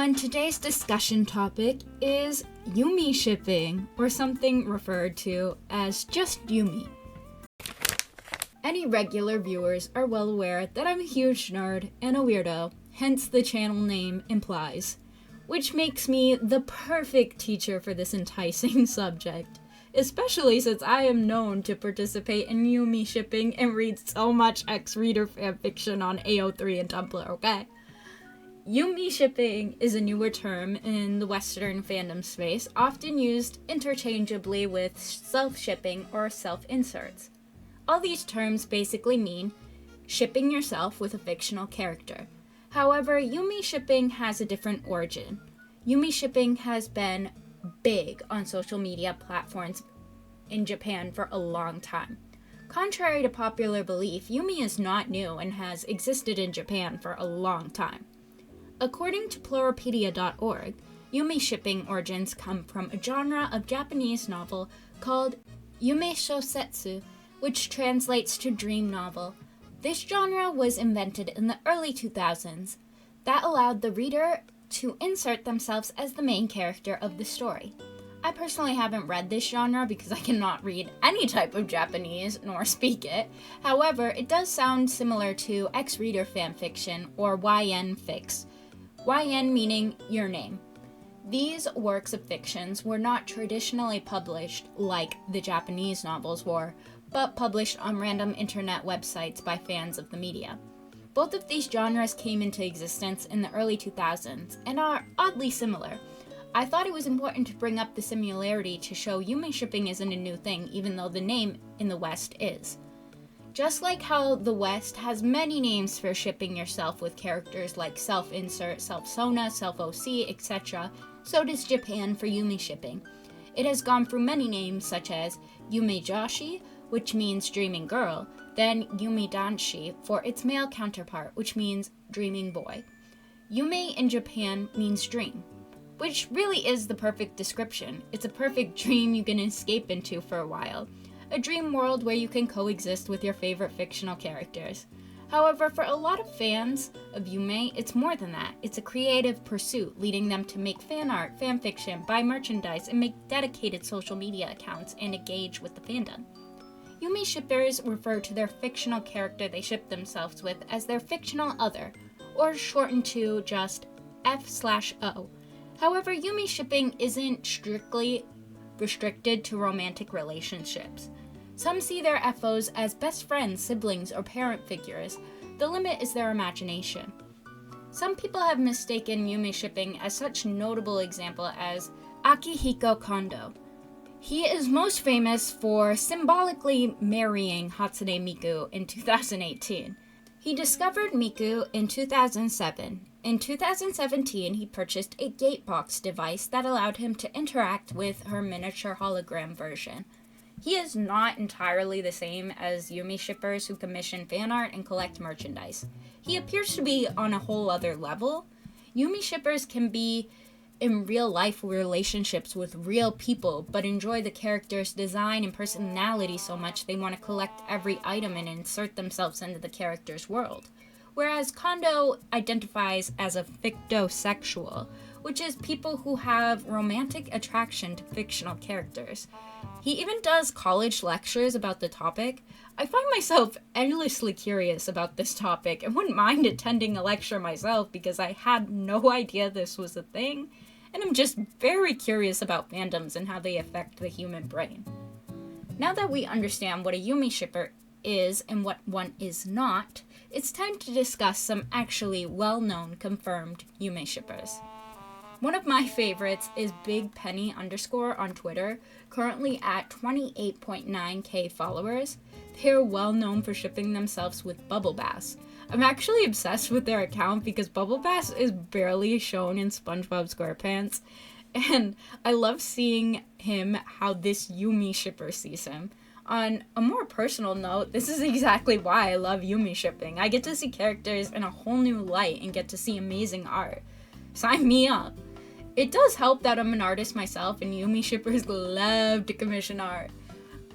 everyone, today's discussion topic is Yumeshipping, or something referred to as just Yumi. Any regular viewers are well aware that I'm a huge nerd and a weirdo, hence the channel name implies, which makes me the perfect teacher for this enticing subject, especially since I am known to participate in Yumeshipping and read so much ex-reader fanfiction on AO3 and Tumblr, okay? Yumeshipping is a newer term in the Western fandom space, often used interchangeably with self-shipping or self-inserts. All these terms basically mean shipping yourself with a fictional character. However, Yumeshipping has a different origin. Yumeshipping has been big on social media platforms in Japan for a long time. Contrary to popular belief, Yumi is not new and has existed in Japan for a long time. According to Pluripedia.org, Yumeshipping origins come from a genre of Japanese novel called Yume Shosetsu, which translates to dream novel. This genre was invented in the early 2000s that allowed the reader to insert themselves as the main character of the story. I personally haven't read this genre because I cannot read any type of Japanese nor speak it. However, it does sound similar to ex-reader fanfiction or YN fics. YN meaning your name. These works of fictions were not traditionally published like the Japanese novels were, but published on random internet websites by fans of the media. Both of these genres came into existence in the early 2000s and are oddly similar. I thought it was important to bring up the similarity to show Yumeshipping isn't a new thing, even though the name in the West is. Just like how the West has many names for shipping yourself with characters like self-insert, self-sona, self-OC, etc., so does Japan for Yumeshipping. It has gone through many names such as Yumejoshi, which means dreaming girl, then Yumedanshi for its male counterpart, which means dreaming boy. Yume in Japan means dream, which really is the perfect description. It's a perfect dream you can escape into for a while. A dream world where you can coexist with your favorite fictional characters. However, for a lot of fans of Yume, it's more than that. It's a creative pursuit, leading them to make fan art, fanfiction, buy merchandise, and make dedicated social media accounts and engage with the fandom. Yume shippers refer to their fictional character they ship themselves with as their fictional other, or shortened to just F/O. However, Yume shipping isn't strictly restricted to romantic relationships. Some see their FOs as best friends, siblings, or parent figures. The limit is their imagination. Some people have mistaken Yumeshipping as such notable example as Akihiko Kondo. He is most famous for symbolically marrying Hatsune Miku in 2018. He discovered Miku in 2007. In 2017, he purchased a Gatebox device that allowed him to interact with her miniature hologram version. He is not entirely the same as Yumi shippers who commission fan art and collect merchandise. He appears to be on a whole other level. Yumi shippers can be in real-life relationships with real people, but enjoy the character's design and personality so much they want to collect every item and insert themselves into the character's world. Whereas Kondo identifies as a fictosexual, which is people who have romantic attraction to fictional characters. He even does college lectures about the topic. I find myself endlessly curious about this topic and wouldn't mind attending a lecture myself because I had no idea this was a thing, and I'm just very curious about fandoms and how they affect the human brain. Now that we understand what a Yumi shipper is and what one is not, it's time to discuss some actually well-known confirmed Yume shippers. One of my favorites is Big Penny _ on Twitter, currently at 28.9k followers. They're well known for shipping themselves with Bubble Bass. I'm actually obsessed with their account because Bubble Bass is barely shown in SpongeBob SquarePants, and I love seeing him how this Yumi shipper sees him. On a more personal note, this is exactly why I love Yumi shipping. I get to see characters in a whole new light and get to see amazing art. Sign me up. It does help that I'm an artist myself and Yumi shippers love to commission art.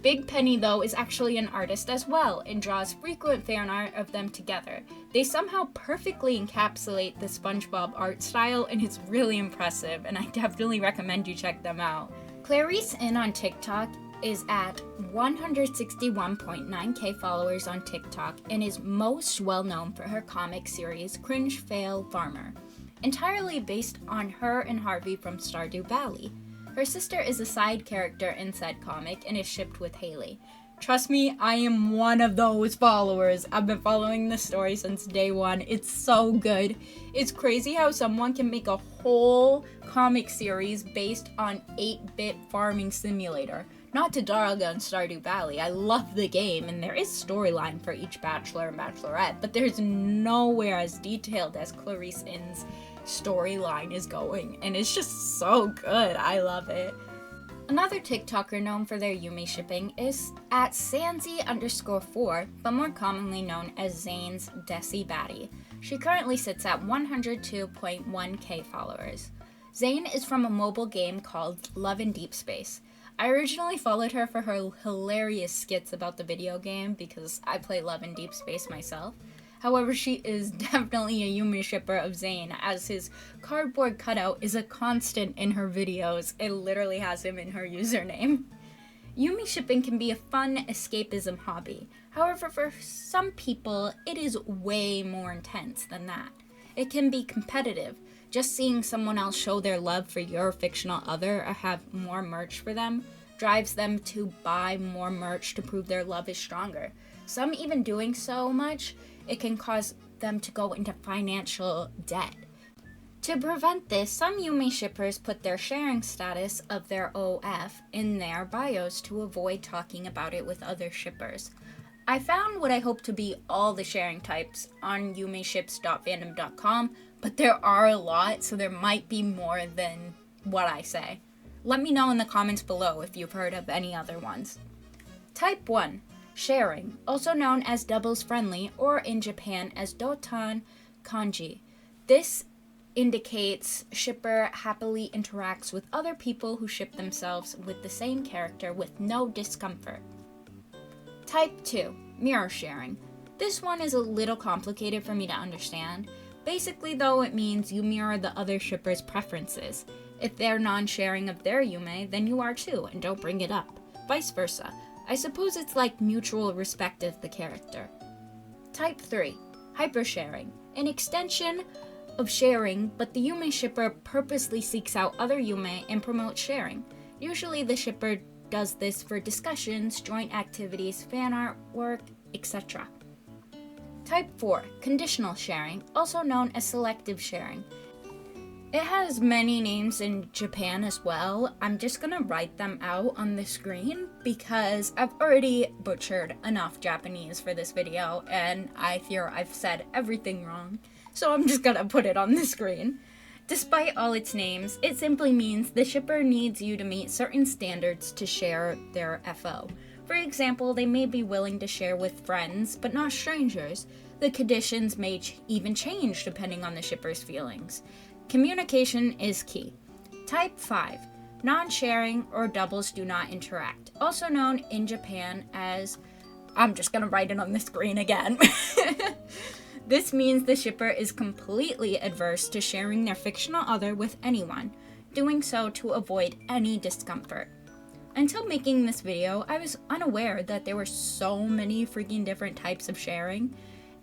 Big Penny, though, is actually an artist as well and draws frequent fan art of them together. They somehow perfectly encapsulate the SpongeBob art style, and it's really impressive, and I definitely recommend you check them out. Clarice In on TikTok is at 161.9k followers on TikTok and is most well known for her comic series Cringe Fail Farmer, entirely based on her and Harvey from Stardew Valley. Her sister is a side character in said comic and is shipped with Haley. Trust me, I am one of those followers. I've been following this story since day one. It's so good. It's crazy how someone can make a whole comic series based on 8-bit farming simulator. Not to dog on Stardew Valley, I love the game, and there is storyline for each bachelor and bachelorette, but there's nowhere as detailed as Clarice Inn's storyline is going, and it's just so good. I love it. Another TikToker known for their Yumeshipping is at Sansi_4, but more commonly known as Zane's Desi Batty. She currently sits at 102.1k followers. Zane is from a mobile game called Love in Deep Space. I originally followed her for her hilarious skits about the video game because I play Love in Deep Space myself. However, she is definitely a Yumi shipper of Zane, as his cardboard cutout is a constant in her videos. It literally has him in her username. Yumi shipping can be a fun escapism hobby. However, for some people, it is way more intense than that. It can be competitive. Just seeing someone else show their love for your fictional other or have more merch for them drives them to buy more merch to prove their love is stronger. Some even doing so much, it can cause them to go into financial debt. To prevent this, some Yumi shippers put their sharing status of their OF in their bios to avoid talking about it with other shippers. I found what I hope to be all the sharing types on yumeships.fandom.com, but there are a lot, so there might be more than what I say. Let me know in the comments below if you've heard of any other ones. Type 1. Sharing, also known as doubles friendly, or in Japan as dotan kanji. This indicates shipper happily interacts with other people who ship themselves with the same character with no discomfort. Type 2. Mirror sharing. This one is a little complicated for me to understand. Basically though, it means you mirror the other shipper's preferences. If they're non-sharing of their yume, then you are too, and don't bring it up. Vice versa. I suppose it's like mutual respect of the character. Type 3. Hypersharing. An extension of sharing, but the yume shipper purposely seeks out other yume and promotes sharing. Usually the shipper does this for discussions, joint activities, fan artwork, etc. Type 4. Conditional sharing, also known as selective sharing. It has many names in Japan as well. I'm just gonna write them out on the screen because I've already butchered enough Japanese for this video and I fear I've said everything wrong, so I'm just gonna put it on the screen. Despite all its names, it simply means the shipper needs you to meet certain standards to share their FO. For example, they may be willing to share with friends, but not strangers. The conditions may even change depending on the shipper's feelings. Communication is key. Type 5. Non-sharing or doubles do not interact, also known in Japan as, I'm just gonna write it on the screen again. This means the shipper is completely adverse to sharing their fictional other with anyone, doing so to avoid any discomfort. Until making this video, I was unaware that there were so many freaking different types of sharing.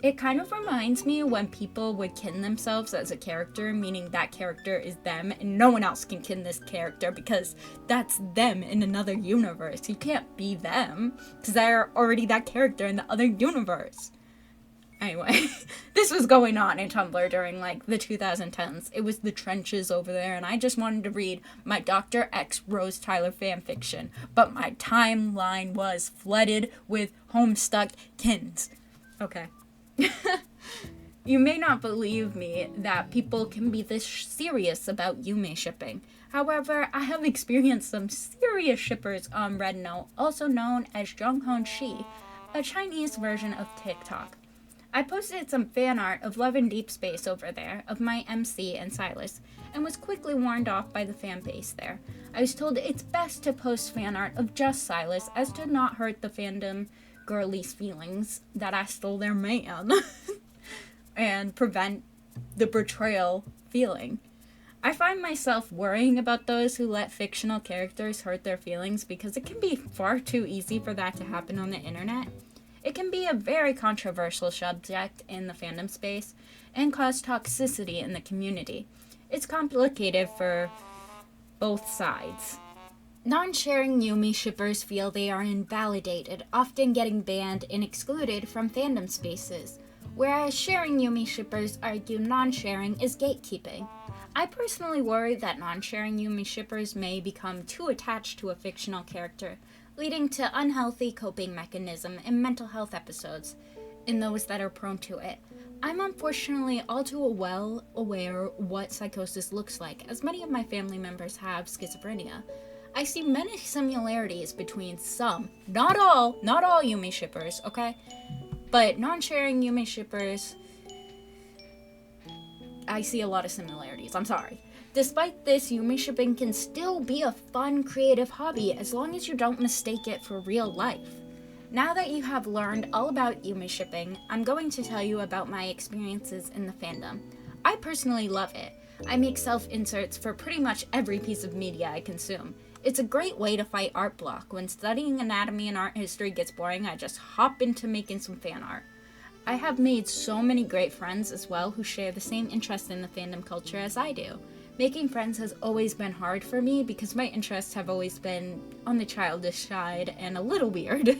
It kind of reminds me when people would kin themselves as a character, meaning that character is them and no one else can kin this character because that's them in another universe. You can't be them because they're already that character in the other universe. Anyway, this was going on in Tumblr during like the 2010s. It was the trenches over there and I just wanted to read my Dr. X Rose Tyler fanfiction, but my timeline was flooded with homestuck kins. Okay. You may not believe me that people can be this serious about yume shipping. However, I have experienced some serious shippers on Rednote, also known as Zhonghong Shi, a Chinese version of TikTok. I posted some fan art of Love in Deep Space over there, of my MC and Silas, and was quickly warned off by the fan base there. I was told it's best to post fan art of just Silas, as to not hurt the fandom girlies' feelings that I stole their man, and prevent the betrayal feeling. I find myself worrying about those who let fictional characters hurt their feelings because it can be far too easy for that to happen on the internet. It can be a very controversial subject in the fandom space and cause toxicity in the community. It's complicated for both sides. Non-sharing Yumi shippers feel they are invalidated, often getting banned and excluded from fandom spaces, whereas sharing Yumi shippers argue non-sharing is gatekeeping. I personally worry that non-sharing Yumi shippers may become too attached to a fictional character, leading to unhealthy coping mechanism and mental health episodes in those that are prone to it. I'm unfortunately all too well aware what psychosis looks like, as many of my family members have schizophrenia. I see many similarities between some, not all Yumi shippers, okay? But non-sharing Yumi shippers, I see a lot of similarities, I'm sorry. Despite this, Yumi shipping can still be a fun, creative hobby as long as you don't mistake it for real life. Now that you have learned all about Yumi shipping, I'm going to tell you about my experiences in the fandom. I personally love it. I make self-inserts for pretty much every piece of media I consume. It's a great way to fight art block. When studying anatomy and art history gets boring, I just hop into making some fan art. I have made so many great friends as well who share the same interest in the fandom culture as I do. Making friends has always been hard for me because my interests have always been on the childish side and a little weird.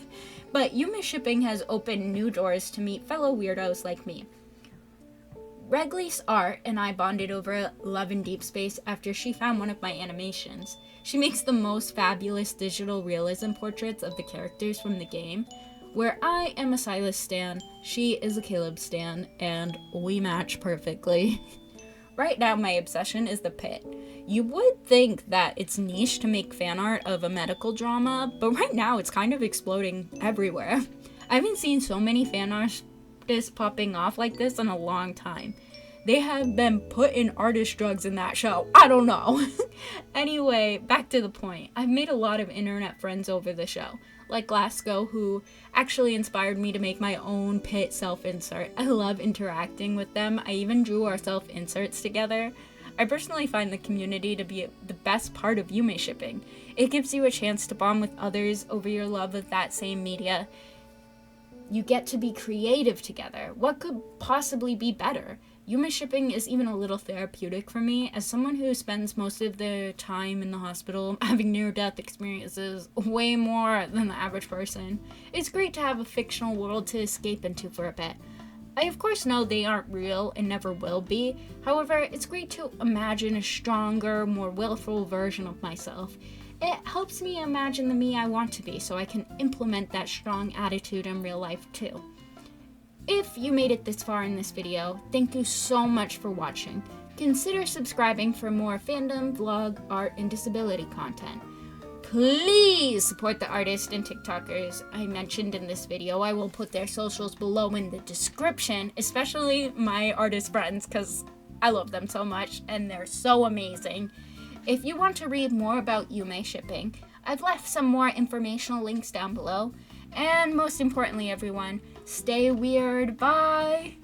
But Yumeshipping has opened new doors to meet fellow weirdos like me. Reglis Art and I bonded over Love in Deep Space after she found one of my animations. She makes the most fabulous digital realism portraits of the characters from the game, where I am a Silas stan, she is a Caleb stan, and we match perfectly. Right now, my obsession is the pit. You would think that it's niche to make fan art of a medical drama, but right now it's kind of exploding everywhere. I haven't seen so many fan artists popping off like this in a long time. They have been putting artist drugs in that show. I don't know. Anyway, back to the point. I've made a lot of internet friends over the show, like Glasgow, who actually inspired me to make my own pit self-insert. I love interacting with them. I even drew our self-inserts together. I personally find the community to be the best part of Yumeshipping. It gives you a chance to bond with others over your love of that same media. You get to be creative together. What could possibly be better? Yumeshipping is even a little therapeutic for me, as someone who spends most of their time in the hospital having near-death experiences way more than the average person. It's great to have a fictional world to escape into for a bit. I of course know they aren't real and never will be. However, it's great to imagine a stronger, more willful version of myself. It helps me imagine the me I want to be so I can implement that strong attitude in real life too. If you made it this far in this video, thank you so much for watching. Consider subscribing for more fandom, vlog, art, and disability content. Please support the artists and TikTokers I mentioned in this video. I will put their socials below in the description, especially my artist friends, because I love them so much and they're so amazing. If you want to read more about Yumeshipping, I've left some more informational links down below. And most importantly, everyone, stay weird. Bye!